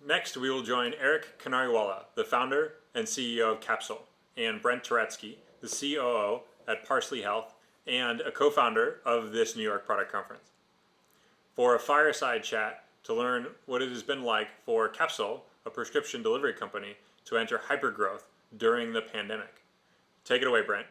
Next, we will join Eric Kinariwala, the founder and CEO of Capsule, and Brent Tworetzky, the COO at Parsley Health and a co-founder of this New York product conference, for a fireside chat to learn what it has been like for Capsule, a prescription delivery company, to enter hypergrowth during the pandemic. Take it away, Brent.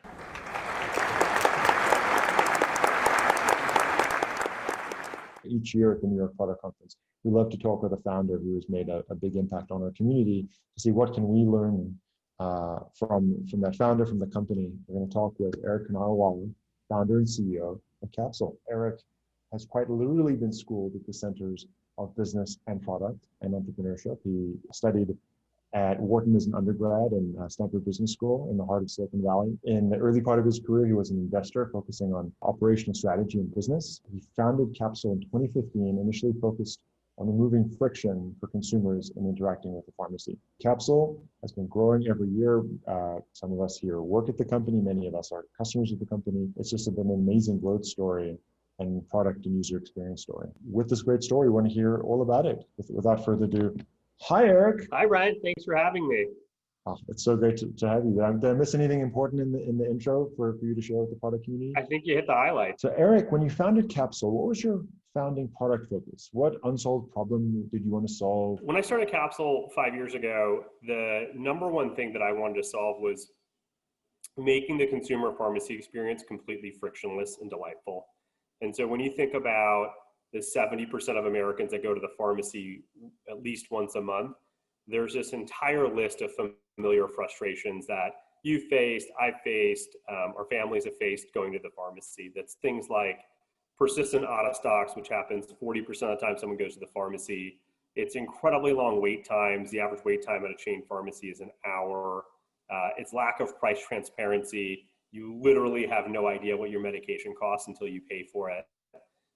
Each year at the New York Product Conference, we love to talk with a founder who has made a big impact on our community to see what can we learn from that founder, from the company. We're going to talk with Eric Kinariwala, founder and CEO of Capsule. Eric has quite literally been schooled at the centers of business and product and entrepreneurship. He studied at Wharton as an undergrad and Stanford Business School in the heart of Silicon Valley. In the early part of his career, he was an investor focusing on operational strategy and business. He founded Capsule in 2015, initially focused on removing friction for consumers in interacting with the pharmacy. Capsule has been growing every year. Some of us here work at the company. Many of us are customers of the company. It's just been an amazing growth story and product and user experience story. With this great story, we want to hear all about it. Without further ado, hi, Eric. Hi, Ryan. Thanks for having me. Oh, it's so great to have you. Did I miss anything important in the intro for you to share with the product community? I think you hit the highlights. So, Eric, when you founded Capsule, what was your founding product focus? What unsolved problem did you want to solve? When I started Capsule 5 years ago, the number one thing that I wanted to solve was making the consumer pharmacy experience completely frictionless and delightful. And so when you think about the 70% of Americans that go to the pharmacy at least once a month, there's this entire list of familiar frustrations that you faced, I've faced, our families have faced going to the pharmacy. That's things like persistent out of stocks, which happens 40% of the time someone goes to the pharmacy. It's incredibly long wait times. The average wait time at a chain pharmacy is an hour. It's lack of price transparency. You literally have no idea what your medication costs until you pay for it.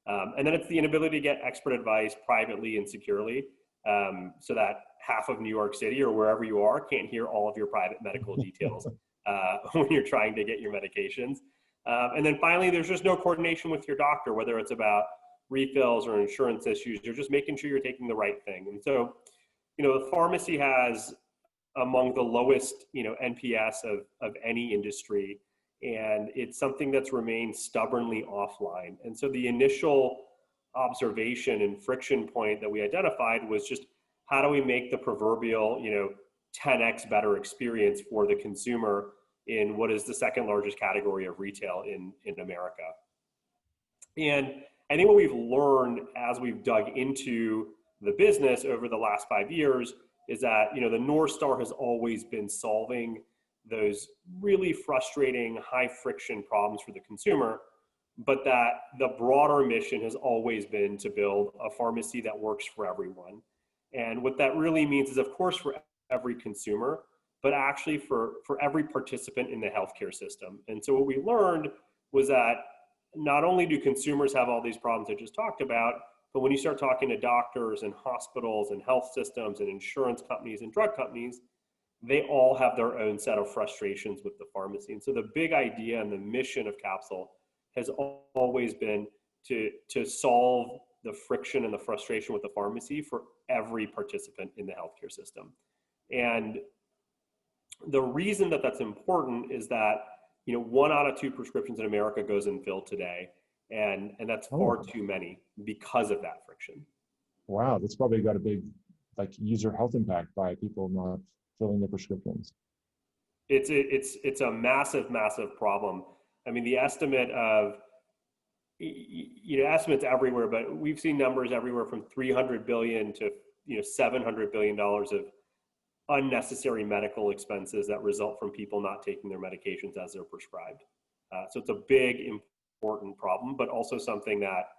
And then it's the inability to get expert advice privately and securely, so that half of New York City or wherever you are can't hear all of your private medical details when you're trying to get your medications. And then finally, there's just no coordination with your doctor, whether it's about refills or insurance issues. You're just making sure you're taking the right thing. And so, the pharmacy has among the lowest, NPS of any industry. And it's something that's remained stubbornly offline. And so the initial observation and friction point that we identified was just how do we make the proverbial, 10x better experience for the consumer in what is the second largest category of retail in America. And I think what we've learned as we've dug into the business over the last 5 years is that, the North Star has always been solving those really frustrating, high friction problems for the consumer, but that the broader mission has always been to build a pharmacy that works for everyone. And what that really means is, of course, for every consumer, but actually for every participant in the healthcare system. And so what we learned was that not only do consumers have all these problems I just talked about, but when you start talking to doctors and hospitals and health systems and insurance companies and drug companies, they all have their own set of frustrations with the pharmacy. And so the big idea and the mission of Capsule has always been to solve the friction and the frustration with the pharmacy for every participant in the healthcare system. And the reason that that's important is that, 1 out of 2 prescriptions in America goes unfilled today. And that's far too many because of that friction. Wow, that's probably got a big user health impact by people not filling their prescriptions. It's a massive, massive problem. I mean, the estimate of, estimates everywhere, but we've seen numbers everywhere from 300 billion to, $700 billion of unnecessary medical expenses that result from people not taking their medications as they're prescribed. So it's a big, important problem, but also something that,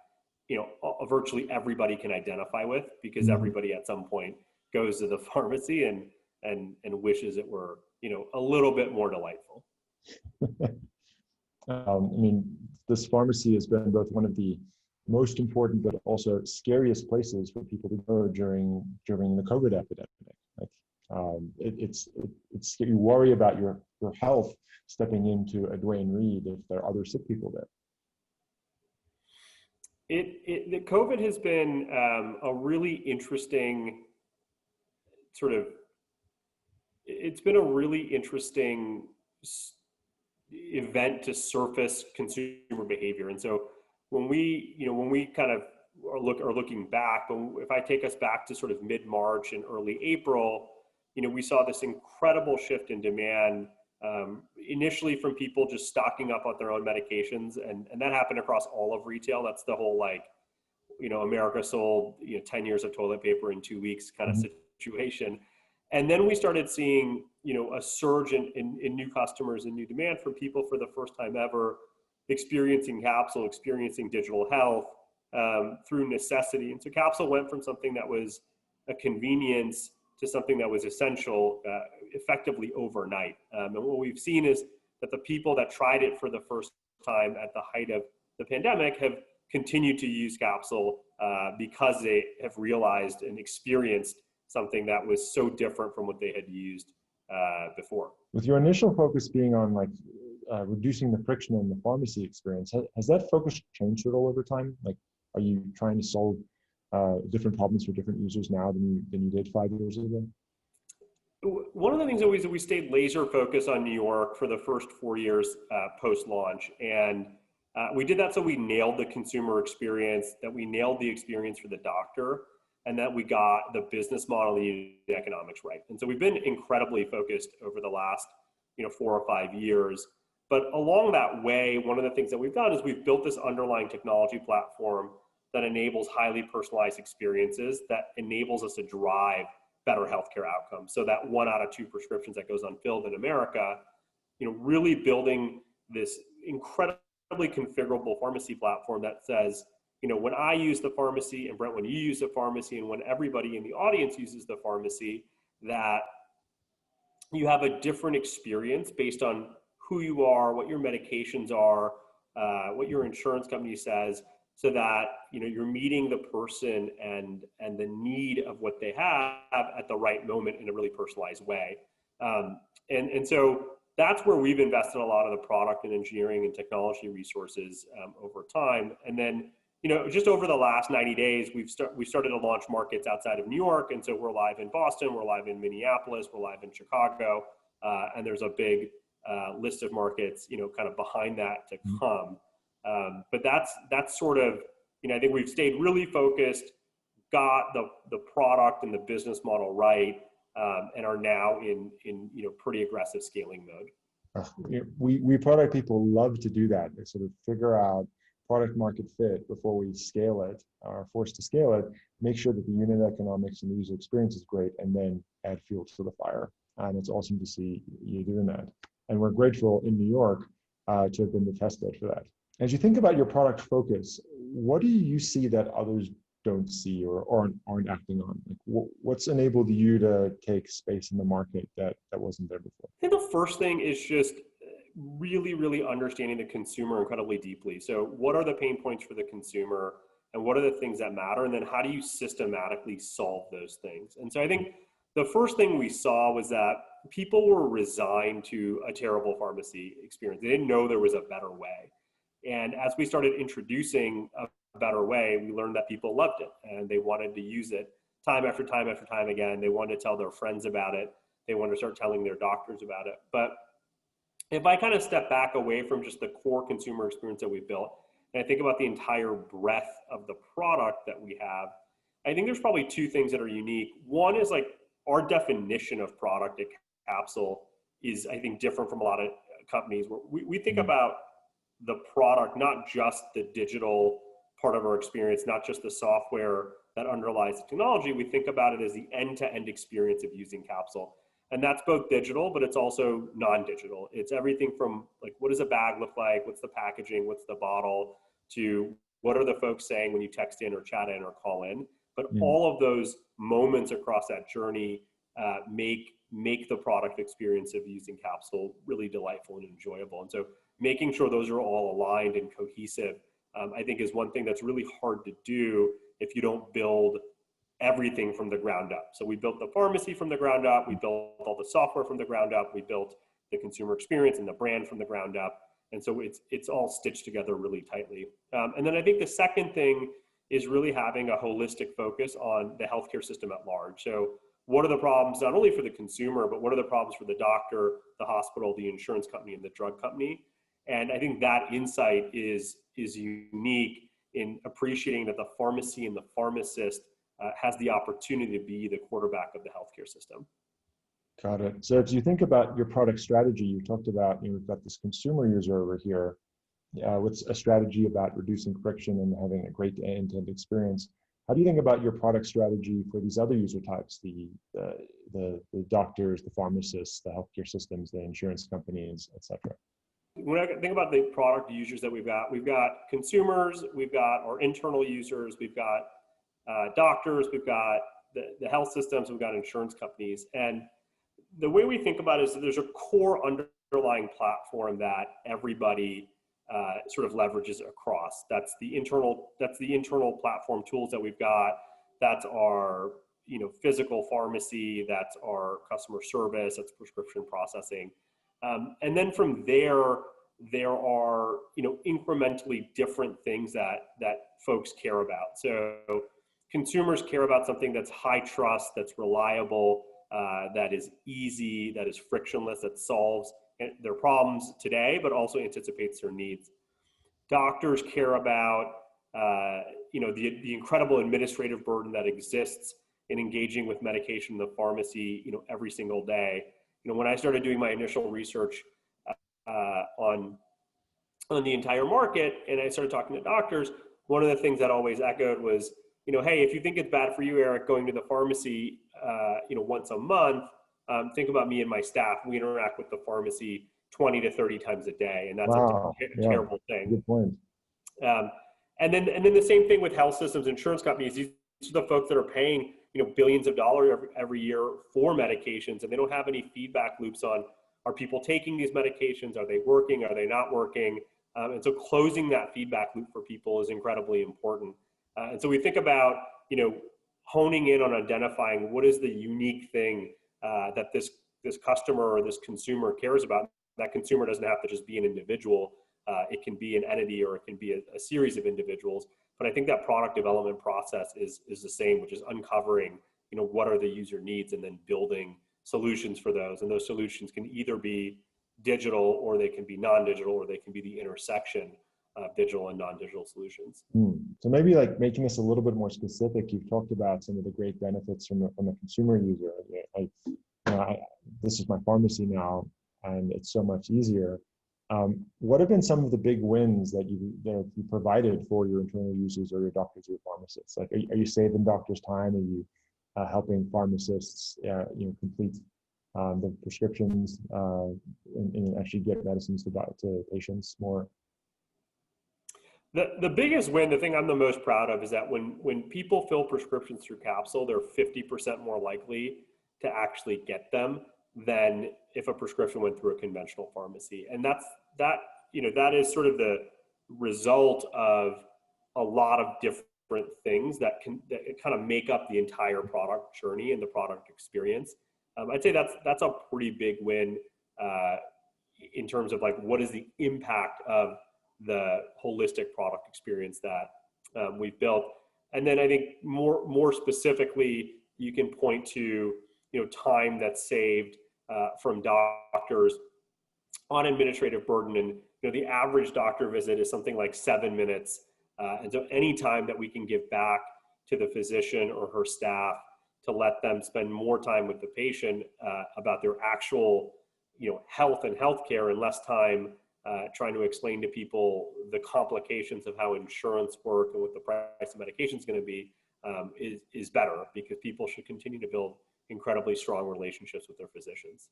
virtually everybody can identify with, because everybody at some point goes to the pharmacy and wishes it were, a little bit more delightful. This pharmacy has been both one of the most important, but also scariest places for people to go during the COVID epidemic. You worry about your health stepping into a Duane Reade if there are other sick people there. The COVID has been a really interesting it's been a really interesting event to surface consumer behavior. And so when we kind of are looking back, if I take us back to sort of mid-March and early April, we saw this incredible shift in demand, initially from people just stocking up on their own medications. And that happened across all of retail. That's the whole, America sold, 10 years of toilet paper in 2 weeks kind of situation. And then we started seeing, a surge in new customers and new demand from people for the first time ever experiencing Capsule, experiencing digital health through necessity. And so Capsule went from something that was a convenience to something that was essential effectively overnight. And what we've seen is that the people that tried it for the first time at the height of the pandemic have continued to use Capsule because they have realized and experienced something that was so different from what they had used before. With your initial focus being on reducing the friction in the pharmacy experience, has that focus changed at all over time? Are you trying to solve different problems for different users now than you did 5 years ago? One of the things always that we stayed laser focused on New York for the first 4 years post-launch. And we did that so we nailed the consumer experience, that we nailed the experience for the doctor, and that we got the business model and the economics right. And so we've been incredibly focused over the last 4 or 5 years. But along that way, one of the things that we've done is we've built this underlying technology platform that enables highly personalized experiences, that enables us to drive better healthcare outcomes. So that 1 out of 2 prescriptions that goes unfilled in America, really building this incredibly configurable pharmacy platform that says, when I use the pharmacy, and Brent, when you use the pharmacy, and when everybody in the audience uses the pharmacy, that you have a different experience based on who you are, what your medications are, what your insurance company says, so that you're meeting the person and the need of what they have at the right moment in a really personalized way. And so that's where we've invested a lot of the product and engineering and technology resources over time. And then just over the last 90 days, we started to launch markets outside of New York. And so we're live in Boston, we're live in Minneapolis, we're live in Chicago, and there's a big list of markets, kind of behind that to come. But that's sort of, I think we've stayed really focused, got the product and the business model right, and are now in pretty aggressive scaling mode. We product people love to do that. They sort of figure out product market fit before we scale it, or are forced to scale it, make sure that the unit economics and the user experience is great, and then add fuel to the fire. And it's awesome to see you doing that. And we're grateful in New York to have been the test bed for that. As you think about your product focus, what do you see that others don't see or aren't acting on? What's enabled you to take space in the market that wasn't there before? I think the first thing is just really, really understanding the consumer incredibly deeply. So what are the pain points for the consumer, and what are the things that matter? And then how do you systematically solve those things? And so I think the first thing we saw was that people were resigned to a terrible pharmacy experience. They didn't know there was a better way. And as we started introducing a better way, we learned that people loved it and they wanted to use it time after time after time again. They wanted to tell their friends about it. They wanted to start telling their doctors about it. But if I kind of step back away from just the core consumer experience that we built, and I think about the entire breadth of the product that we have, I think there's probably 2 things that are unique. One is our definition of product at Capsule is, I think, different from a lot of companies. We think about the product, not just the digital part of our experience, not just the software that underlies the technology. We think about it as the end-to-end experience of using Capsule. And that's both digital, but it's also non-digital. It's everything from what does a bag look like? What's the packaging? What's the bottle? To what are the folks saying when you text in or chat in or call in? But all of those moments across that journey make the product experience of using Capsule really delightful and enjoyable. And so making sure those are all aligned and cohesive, I think, is one thing that's really hard to do if you don't build everything from the ground up. So we built the pharmacy from the ground up. We built all the software from the ground up. We built the consumer experience and the brand from the ground up. And so it's all stitched together really tightly. And then I think the second thing is really having a holistic focus on the healthcare system at large. So what are the problems, not only for the consumer, but what are the problems for the doctor, the hospital, the insurance company, and the drug company. And I think that insight is unique in appreciating that the pharmacy and the pharmacist has the opportunity to be the quarterback of the healthcare system. Got it. So as you think about your product strategy, you talked about, we've got this consumer user over here. What's a strategy about reducing friction and having a great end-to-end experience? How do you think about your product strategy for these other user types, the doctors, the pharmacists, the healthcare systems, the insurance companies, et cetera? When I think about the product users that we've got consumers, we've got our internal users, we've got doctors, we've got the health systems, we've got insurance companies. And the way we think about it is that there's a core underlying platform that everybody sort of leverages across. That's the internal platform tools that we've got. That's our physical pharmacy. That's our customer service. That's prescription processing. And then from there are incrementally different things that folks care about. So consumers care about something that's high trust, that's reliable, that is easy, that is frictionless, that solves their problems today, but also anticipates their needs. Doctors care about the incredible administrative burden that exists in engaging with medication in the pharmacy every single day. When I started doing my initial research on the entire market, and I started talking to doctors, one of the things that always echoed was, hey, if you think it's bad for you, Eric, going to the pharmacy, once a month, think about me and my staff. We interact with the pharmacy 20 to 30 times a day, and that's a terrible thing. Good point. And then the same thing with health systems, insurance companies. These are the folks that are paying billions of dollars every year for medications, and they don't have any feedback loops on, are people taking these medications? Are they working? Are they not working? And so closing that feedback loop for people is incredibly important. And so we think about, honing in on identifying what is the unique thing that this customer or this consumer cares about. That consumer doesn't have to just be an individual. It can be an entity, or it can be a series of individuals. But I think that product development process is the same, which is uncovering, what are the user needs, and then building solutions for those. And those solutions can either be digital, or they can be non-digital, or they can be the intersection of digital and non-digital solutions. So maybe like making this a little bit more specific, you've talked about some of the great benefits from the consumer user. This is my pharmacy now, and it's so much easier. What have been some of the big wins that you provided for your internal users or your doctors or your pharmacists? Like, are you saving doctors time? Are you helping pharmacists, complete the prescriptions and actually get medicines to patients more? The biggest win, the thing I'm the most proud of, is that when people fill prescriptions through Capsule, they're 50% more likely to actually get them than if a prescription went through a conventional pharmacy. And that is sort of the result of a lot of different things that kind of make up the entire product journey and the product experience. I'd say that's a pretty big win in terms of like, what is the impact of the holistic product experience that we've built. And then I think more specifically, you can point to time that's saved from doctors on administrative burden. And the average doctor visit is something like 7 minutes. And so any time that we can give back to the physician or her staff to let them spend more time with the patient about their actual health and healthcare, and less time trying to explain to people the complications of how insurance work and what the price of medication is going to be, is better, because people should continue to build incredibly strong relationships with their physicians.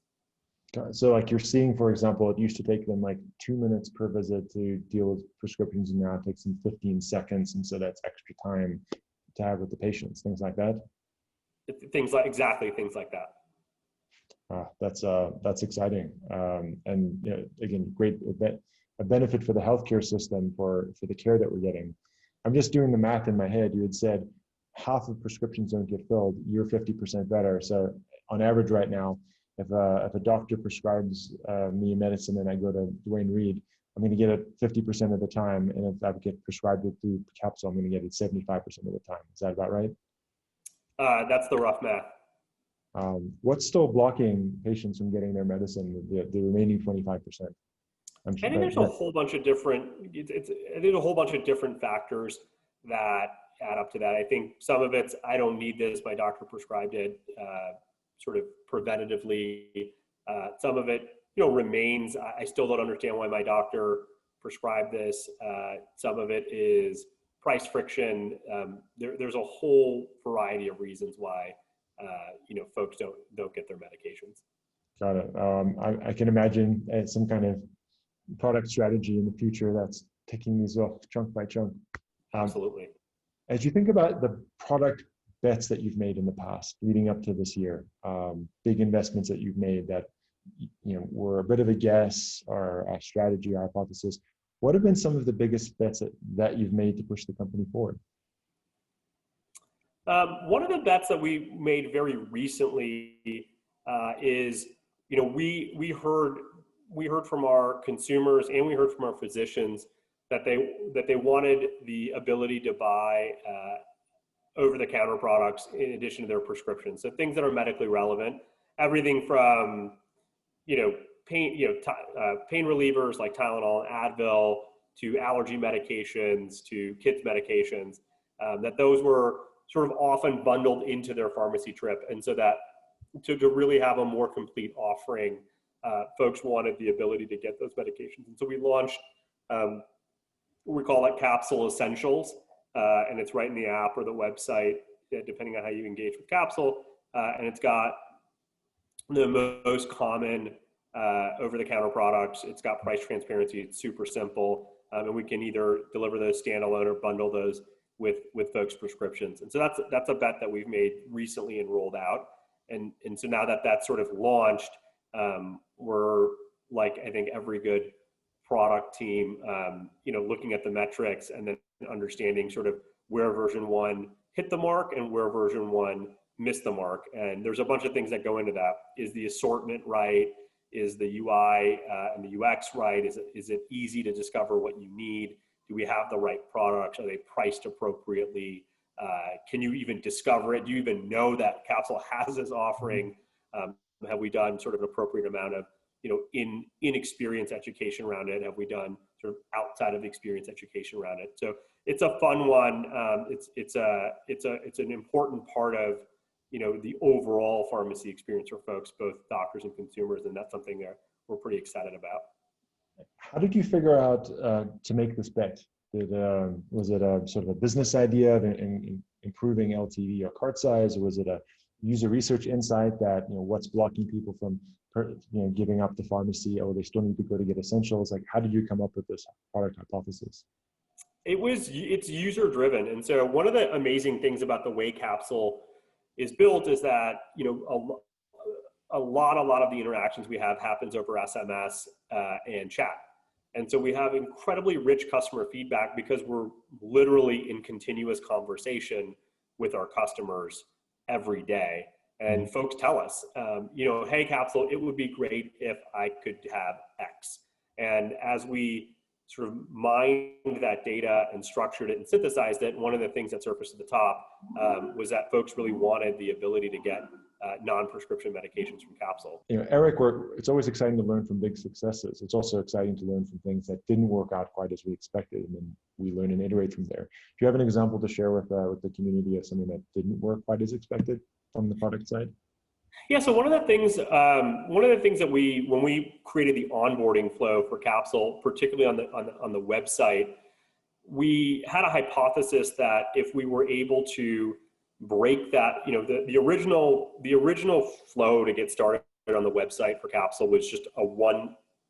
So like you're seeing, for example, it used to take them like 2 minutes per visit to deal with prescriptions, and now it takes them 15 seconds. And so that's extra time to have with the patients, things like that. Things like that. That's exciting. And again, great a benefit for the healthcare system for the care that we're getting. I'm just doing the math in my head. You had said half of prescriptions don't get filled. You're 50% better. So on average right now, if a doctor prescribes me medicine and I go to Dwayne Reed, I'm going to get it 50% of the time. And if I get prescribed it through Capsule, I'm going to get it 75% of the time. Is that about right? That's the rough math. What's still blocking patients from getting their medicine, the remaining 25%? I think there's a whole bunch of different, I think a whole bunch of different factors that add up to that. I think some of it's, I don't need this, my doctor prescribed it, sort of preventatively. Some of it, remains, I still don't understand why my doctor prescribed this. Some of it is price friction. There's a whole variety of reasons why, folks don't get their medications. Got it. I can imagine some kind of product strategy in the future that's taking these off chunk by chunk. Absolutely. As you think about the product bets that you've made in the past leading up to this year, big investments that you've made that were a bit of a guess or a strategy or hypothesis, what have been some of the biggest bets that you've made to push the company forward? One of the bets that we made very recently is, we heard from our consumers and we heard from our physicians that they wanted the ability to buy over-the-counter products in addition to their prescriptions. So things that are medically relevant, everything from pain relievers like Tylenol and Advil to allergy medications to kids medications, that those were sort of often bundled into their pharmacy trip, and so that to really have a more complete offering, folks wanted the ability to get those medications. And so we launched, we call it Capsule Essentials, and it's right in the app or the website, depending on how you engage with Capsule. And it's got the most common over-the-counter products. It's got price transparency. It's super simple. And we can either deliver those standalone or bundle those with folks' prescriptions. And so that's a bet that we've made recently and rolled out. And so now that that's sort of launched, we're, like, I think every good product team, looking at the metrics and then understanding sort of where version 1 hit the mark and where version 1 missed the mark. And there's a bunch of things that go into that. Is the assortment right? Is the UI and the UX right? Is it easy to discover what you need? Do we have the right products? Are they priced appropriately? Can you even discover it? Do you even know that Capsule has this offering? Have we done sort of an appropriate amount of in-experience education around it? Have we done sort of outside of experience education around it? So it's a fun one. It's an important part of the overall pharmacy experience for folks, both doctors and consumers, and that's something that we're pretty excited about. How did you figure out to make this bet? Was it a sort of a business idea of improving LTV or cart size, or was it a user research insight that what's blocking people from giving up the pharmacy, or they still need to go to get essentials? Like, how did you come up with this product hypothesis? It's user driven. And so one of the amazing things about the way Capsule is built is that a lot of the interactions we have happens over SMS and chat. And so we have incredibly rich customer feedback because we're literally in continuous conversation with our customers every day. And folks tell us, hey, Capsule, it would be great if I could have X. And as we sort of mined that data and structured it and synthesized it, one of the things that surfaced at the top was that folks really wanted the ability to get non-prescription medications from Capsule. Eric, it's always exciting to learn from big successes. It's also exciting to learn from things that didn't work out quite as we expected, and then we learn and iterate from there. Do you have an example to share with the community of something that didn't work quite as expected from the product side? Yeah, so one of the things that when we created the onboarding flow for Capsule, particularly on the website, we had a hypothesis that if we were able to break that, the original flow to get started on the website for Capsule was just a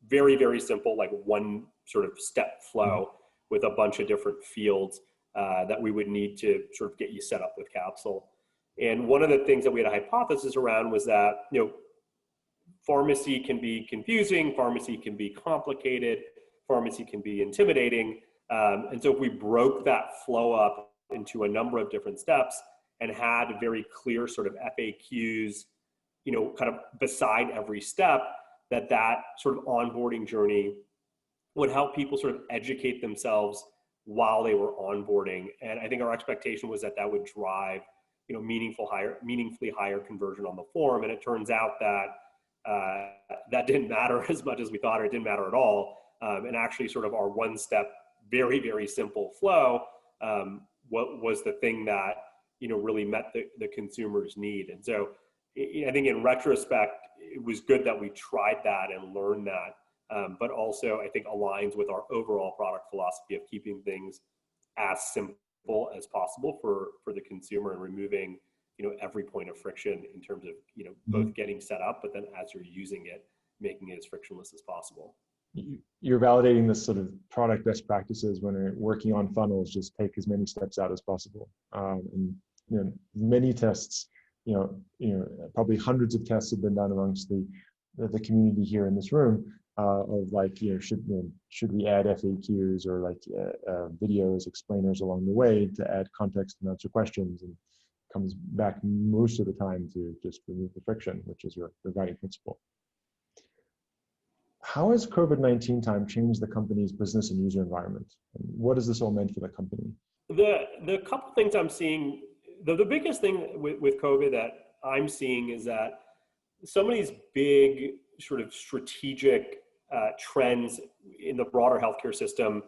very, very simple, like one sort of step flow with a bunch of different fields that we would need to sort of get you set up with Capsule. And one of the things that we had a hypothesis around was that, pharmacy can be confusing, pharmacy can be complicated, pharmacy can be intimidating. And so if we broke that flow up into a number of different steps and had very clear sort of FAQs, kind of beside every step, that sort of onboarding journey would help people sort of educate themselves while they were onboarding. And I think our expectation was that would drive meaningfully higher conversion on the form. And it turns out that that didn't matter as much as we thought, or it didn't matter at all. And actually sort of our one step, very, very simple flow, what was the thing that, really met the consumer's need. And so I think in retrospect, it was good that we tried that and learned that, but also I think aligns with our overall product philosophy of keeping things as simple as possible for the consumer and removing, every point of friction in terms of, both getting set up, but then as you're using it, making it as frictionless as possible. You're validating this sort of product best practices when you're working on funnels. Just take as many steps out as possible, and many tests. Probably hundreds of tests have been done amongst the community here in this room of like, should we add FAQs or like videos, explainers along the way to add context and answer questions, and comes back most of the time to just remove the friction, which is your guiding principle. How has COVID-19 time changed the company's business and user environment? And what has this all meant for the company? The couple things I'm seeing, the biggest thing with COVID that I'm seeing is that some of these big sort of strategic trends in the broader healthcare system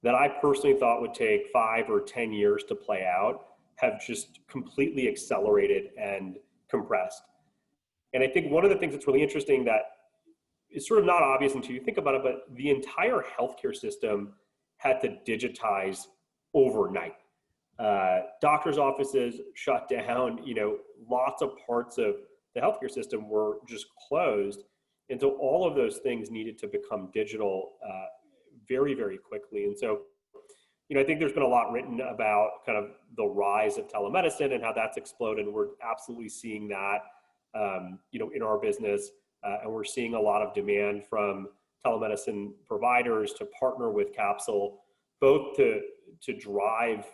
that I personally thought would take 5 or 10 years to play out have just completely accelerated and compressed. And I think one of the things that's really interesting that is sort of not obvious until you think about it, but the entire healthcare system had to digitize overnight. Doctors' offices shut down, lots of parts of the healthcare system were just closed. And so all of those things needed to become digital very, very quickly. And so, I think there's been a lot written about kind of the rise of telemedicine and how that's exploded. And we're absolutely seeing that, in our business. And we're seeing a lot of demand from telemedicine providers to partner with Capsule, both to drive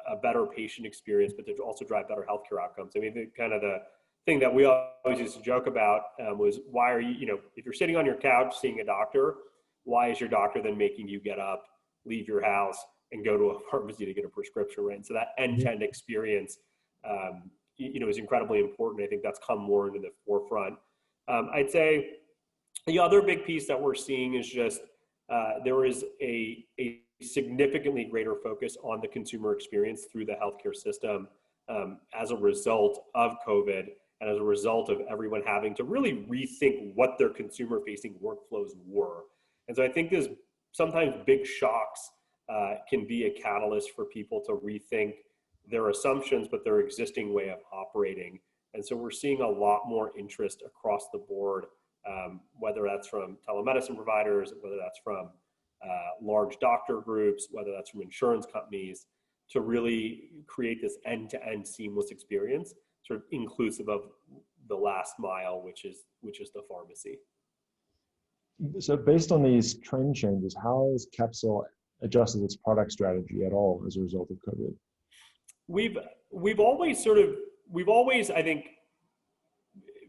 a better patient experience, but to also drive better healthcare outcomes. I mean, the thing that we always used to joke about was, why are you, if you're sitting on your couch seeing a doctor, why is your doctor then making you get up, leave your house, and go to a pharmacy to get a prescription, right? And so that end-to-end experience, is incredibly important. I think that's come more into the forefront. I'd say the other big piece that we're seeing is just there is a significantly greater focus on the consumer experience through the healthcare system as a result of COVID and as a result of everyone having to really rethink what their consumer-facing workflows were. And so I think there's sometimes big shocks can be a catalyst for people to rethink their assumptions, but their existing way of operating. And so we're seeing a lot more interest across the board, whether that's from telemedicine providers, whether that's from large doctor groups, whether that's from insurance companies, to really create this end-to-end seamless experience, sort of inclusive of the last mile, which is the pharmacy. So based on these trend changes, how has Capsule adjusted its product strategy at all as a result of COVID? We've always, I think,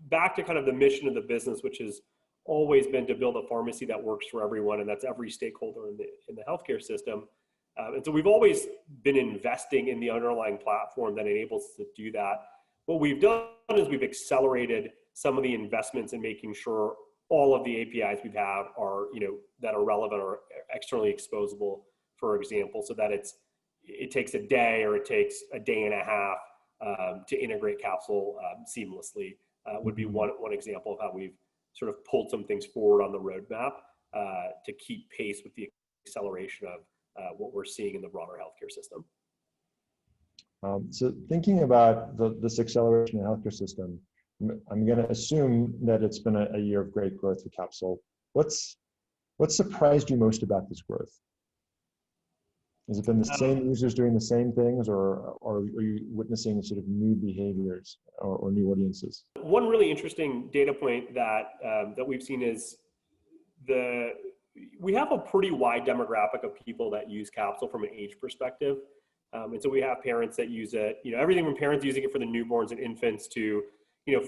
back to kind of the mission of the business, which has always been to build a pharmacy that works for everyone, and that's every stakeholder in the healthcare system. And so we've always been investing in the underlying platform that enables us to do that. What we've done is we've accelerated some of the investments in making sure all of the APIs we have are, that are relevant or externally exposable, for example, so that it takes a day or it takes a day and a half to integrate Capsule seamlessly. Would be one example of how we've sort of pulled some things forward on the roadmap to keep pace with the acceleration of what we're seeing in the broader healthcare system. So thinking about this acceleration in the healthcare system, I'm going to assume that it's been a year of great growth for Capsule. What surprised you most about this growth? Has it been the same users doing the same things, or are you witnessing sort of new behaviors or new audiences? One really interesting data point that we've seen is we have a pretty wide demographic of people that use Capsule from an age perspective. And so we have parents that use it, everything from parents using it for the newborns and infants to,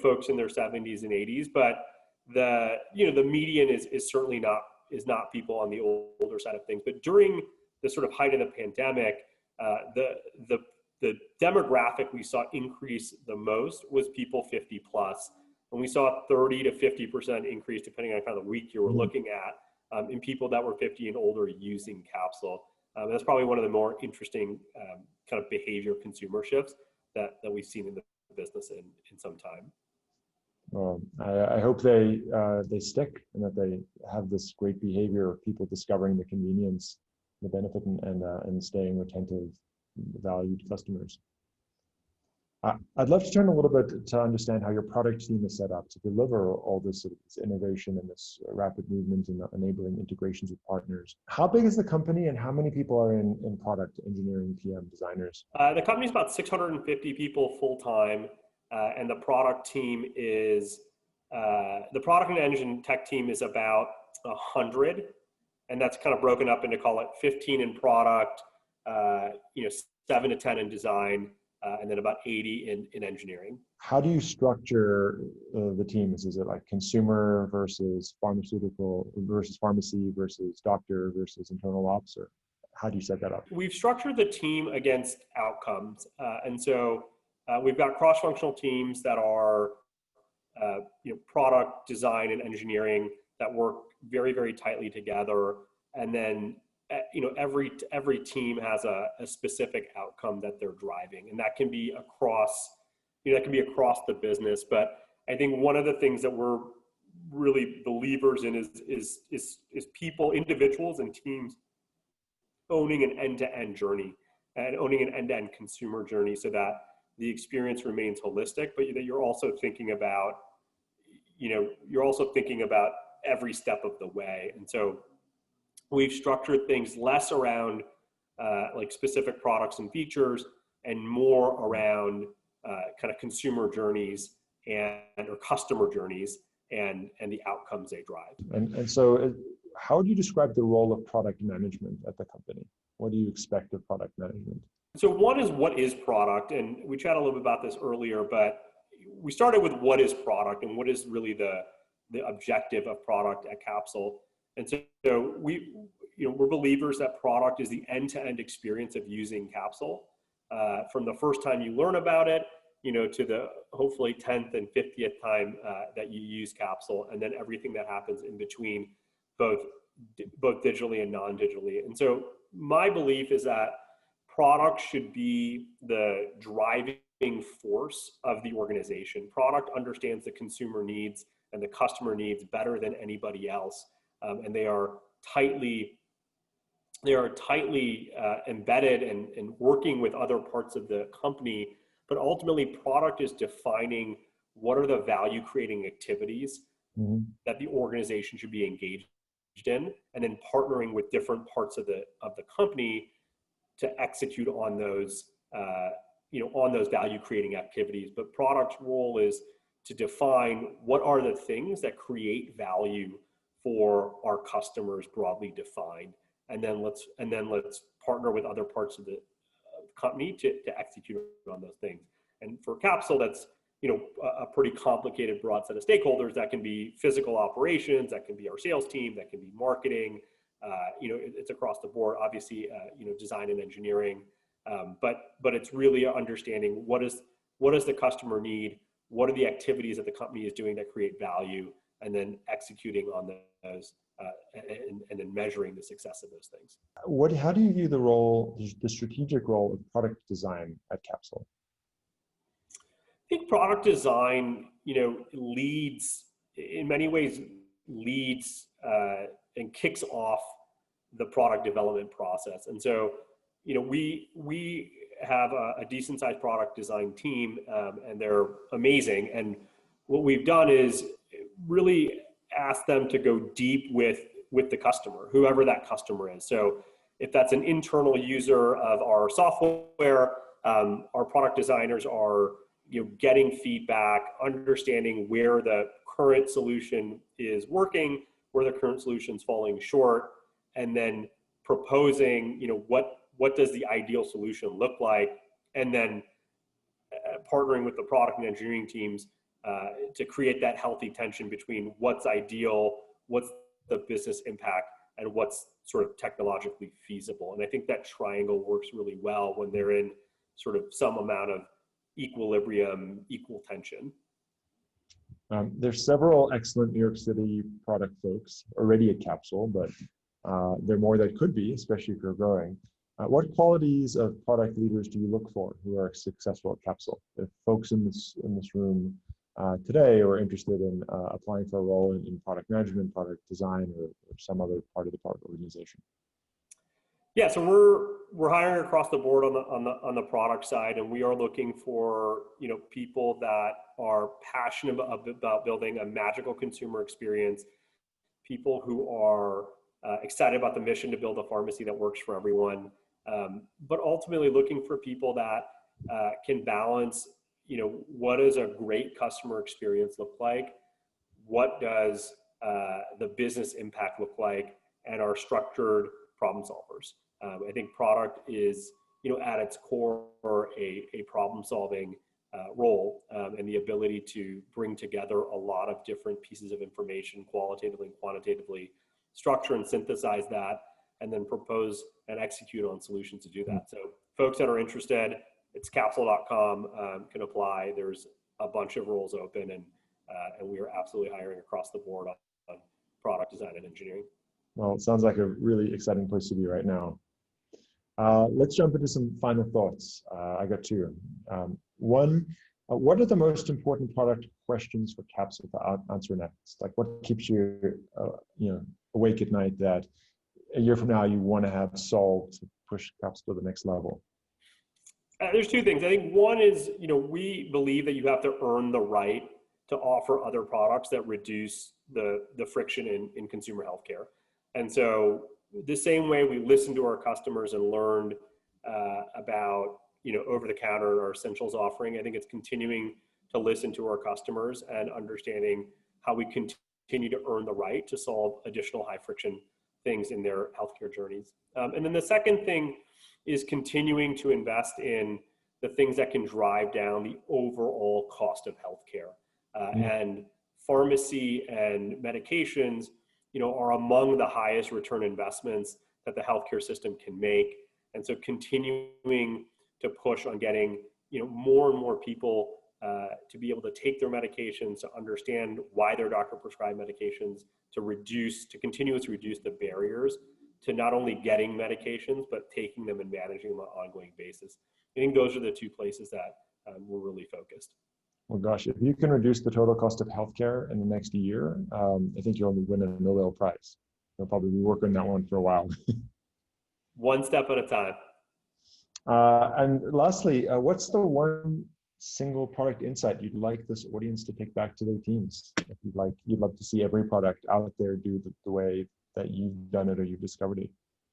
folks in their 70s and 80s. But the median is certainly not people on the older side of things. But during the sort of height of the pandemic, the the demographic we saw increase the most was people 50 plus. And we saw a 30 to 50% increase, depending on kind of the week you were looking at, in people that were 50 and older using Capsule. That's probably one of the more interesting kind of behavior consumer shifts that we've seen in the business in some time. Well, I hope they stick and that they have this great behavior of people discovering the convenience, the benefit, and staying retentive, valued customers. I'd love to turn a little bit to understand how your product team is set up to deliver all this innovation and this rapid movement and enabling integrations with partners. How big is the company and how many people are in product engineering, PM, designers? The company is about 650 people full-time, and the product team is, the product and engine tech team is about 100, and that's kind of broken up into, call it 15 in product, 7 to 10 in design, and then about 80 in engineering. How do you structure the teams? Is it like consumer versus pharmaceutical versus pharmacy versus doctor versus internal ops, or how do you set that up? We've structured the team against outcomes. And so we've got cross-functional teams that are product design and engineering that work very, very tightly together. And then every team has a specific outcome that they're driving, and that can be across the business. But I think one of the things that we're really believers in is people, individuals, and teams owning an end-to-end journey and owning an end-to-end consumer journey, so that the experience remains holistic, but that you're also thinking about every step of the way. And so we've structured things less around like specific products and features, and more around kind of consumer journeys or customer journeys and the outcomes they drive. And so how would you describe the role of product management at the company? What do you expect of product management? So one is, what is product? And we chatted a little bit about this earlier, but we started with what is product and what is really the objective of product at Capsule. And so we're believers that product is the end-to-end experience of using Capsule, from the first time you learn about it, to the hopefully 10th and 50th time that you use Capsule, and then everything that happens in between, both digitally and non-digitally. And so my belief is that product should be the driving force of the organization. Product understands the consumer needs and the customer needs better than anybody else. And they are tightly embedded and working with other parts of the company. But ultimately, product is defining what are the value creating activities that the organization should be engaged in, and then partnering with different parts of the company to execute on those value creating activities. But product's role is to define what are the things that create value for our customers, broadly defined, and then let's partner with other parts of the company to execute on those things. And for Capsule, that's a pretty complicated, broad set of stakeholders. That can be physical operations, that can be our sales team, that can be marketing. It's across the board, obviously. Design and engineering, but it's really understanding what does the customer need, what are the activities that the company is doing that create value, and then executing on those, and then measuring the success of those things. How do you view the strategic role of product design at Capsule? I think product design, leads in many ways, and kicks off the product development process. And so, we have a decent sized product design team, and they're amazing. And what we've done is really ask them to go deep with the customer, whoever that customer is. So if that's an internal user of our software, our product designers are getting feedback, understanding where the current solution is working, where the current solution is falling short, and then proposing what does the ideal solution look like, and then partnering with the product and engineering teams to create that healthy tension between what's ideal, what's the business impact, and what's sort of technologically feasible. And I think that triangle works really well when they're in sort of some amount of equilibrium, equal tension. There's several excellent New York City product folks already at Capsule, but there are more that could be, especially if you're growing. What qualities of product leaders do you look for who are successful at Capsule? If folks in this room today are interested in applying for a role in product management, product design, or some other part of the product organization. Yeah, so we're hiring across the board on the product side, and we are looking for people that are passionate about building a magical consumer experience, people who are excited about the mission to build a pharmacy that works for everyone, but ultimately looking for people that can balance, what does a great customer experience look like? What does the business impact look like? And are structured problem solvers. I think product is, at its core, a problem-solving role, and the ability to bring together a lot of different pieces of information, qualitatively and quantitatively, structure and synthesize that, and then propose and execute on solutions to do that. So folks that are interested, it's capsule.com, can apply. There's a bunch of roles open, and we are absolutely hiring across the board on product design and engineering. Well, it sounds like a really exciting place to be right now. Let's jump into some final thoughts. I got two. One, what are the most important product questions for Capsule to answer next? Like, what keeps you, awake at night that a year from now you want to have solved to push Capsule to the next level? There's two things. I think one is, we believe that you have to earn the right to offer other products that reduce the friction in consumer healthcare. And so the same way we listened to our customers and learned about, over-the-counter or essentials offering, I think it's continuing to listen to our customers and understanding how we continue to earn the right to solve additional high friction things in their healthcare journeys. And then the second thing is continuing to invest in the things that can drive down the overall cost of healthcare. And pharmacy and medications, are among the highest return investments that the healthcare system can make. And so continuing to push on getting, more and more people to be able to take their medications, to understand why their doctor prescribed medications, to continuously reduce the barriers to not only getting medications, but taking them and managing them on an ongoing basis. I think those are the two places that we're really focused. Well, gosh, if you can reduce the total cost of healthcare in the next year, I think you'll win a Nobel Prize. You'll probably be working on that one for a while. One step at a time. And lastly, what's the one single product insight you'd like this audience to take back to their teams? If you'd love to see every product out there do the way that you've done it or you've discovered it.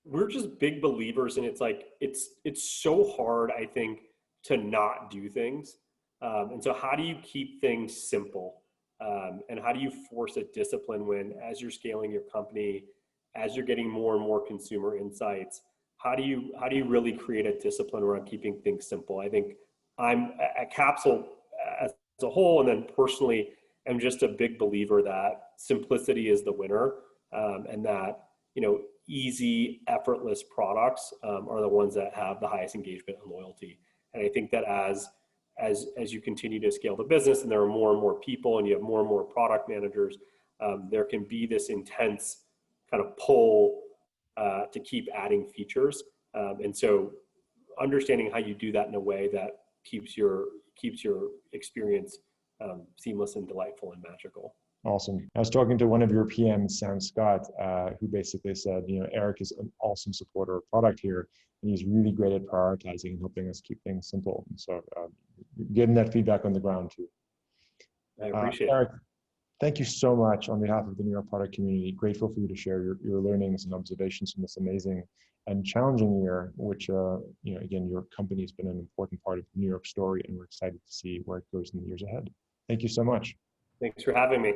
We're just big believers, and it's so hard, I think, to not do things. And so how do you keep things simple? And how do you force a discipline when, as you're scaling your company, as you're getting more and more consumer insights, how do you really create a discipline around keeping things simple? I think I'm at Capsule as a whole, and then personally, I'm just a big believer that simplicity is the winner, and that, easy, effortless products are the ones that have the highest engagement and loyalty. And I think that as you continue to scale the business and there are more and more people and you have more and more product managers, there can be this intense kind of pull to keep adding features. And so understanding how you do that in a way that keeps your experience seamless and delightful and magical. Awesome. I was talking to one of your PMs, Sam Scott, who basically said, Eric is an awesome supporter of product here, and he's really great at prioritizing and helping us keep things simple. And so getting that feedback on the ground too. I appreciate Eric, it. Thank you so much on behalf of the New York product community. Grateful for you to share your learnings and observations from this amazing and challenging year, which, again, your company has been an important part of the New York story, and we're excited to see where it goes in the years ahead. Thank you so much. Thanks for having me.